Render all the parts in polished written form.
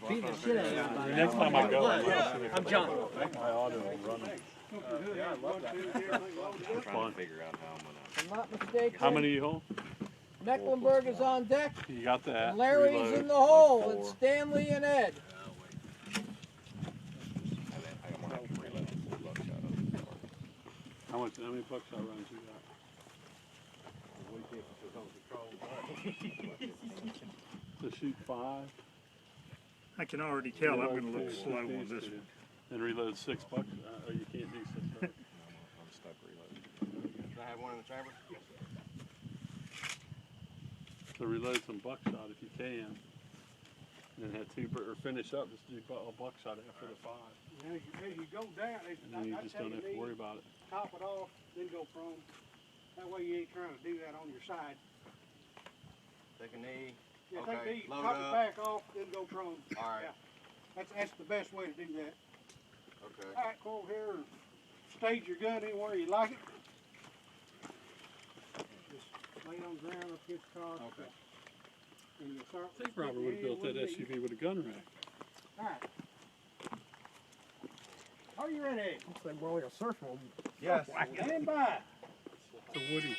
beating the shit out of everybody. Next time I go, I'm John. my auto will run it. Yeah, I love that. It's fun. Figure out how I'm gonna. If I'm not mistaken, How many you hold? Mecklenburg is on deck, You got that. and Larry's Reload. in the hole, Four. and Stanley and Ed. I'm gonna have to reload a full buckshot of it. How many buckshot rounds you got? To shoot 5. I can already tell I'm Reload going to look 4 slow with on these this two. one. And reload 6 bucks. Oh, you can't do 6 bucks. I'm stuck reloading. Can I have one in the chamber? So reload some buckshot if you can. And then have 2 or finish up. Just do a buckshot after the 5. As you go down, And then you just don't have to worry about it. top it off, then go prone. That way you ain't trying to do that on your side. Take a knee. Yeah, Okay, take these, load top up. it back off, then go prone. All right. Yeah. That's the best way to do that. Okay. All right, go over here and stage your gun anywhere you like it. Just lay it on the ground up against the car. Okay. And you start. I think Robert would have built that SUV with a gun rack. All right. Are you ready? Looks like more like a surf home. Yes. Stand by. It's a Woody.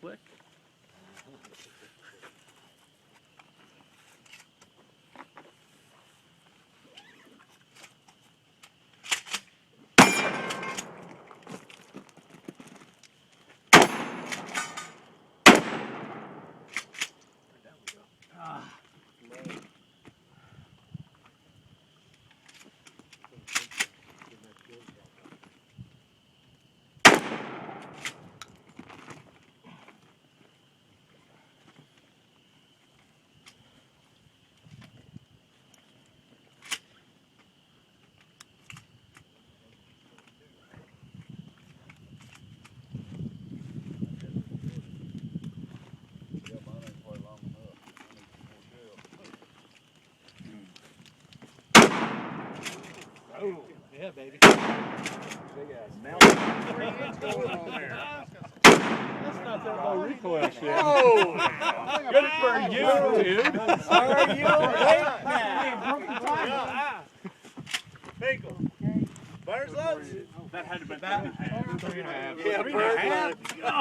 Click. Oh, yeah, baby. Big ass mountain. on there. That's not that low recoil shit. Oh! Good for you, dude. Are you awake now? Pickle. Butter's loads? That had to be that. 3.5. Yeah, bird.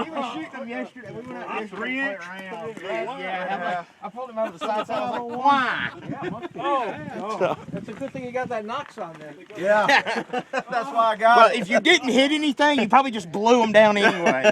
He was shooting them yesterday. We went out yesterday 3 to play inch? around. Yeah. I pulled him out of the side, so I was like, why? Oh, that's a good thing you got that Knox on there. Yeah. That's why I got Well, if you didn't hit anything, you probably just blew them down anyway.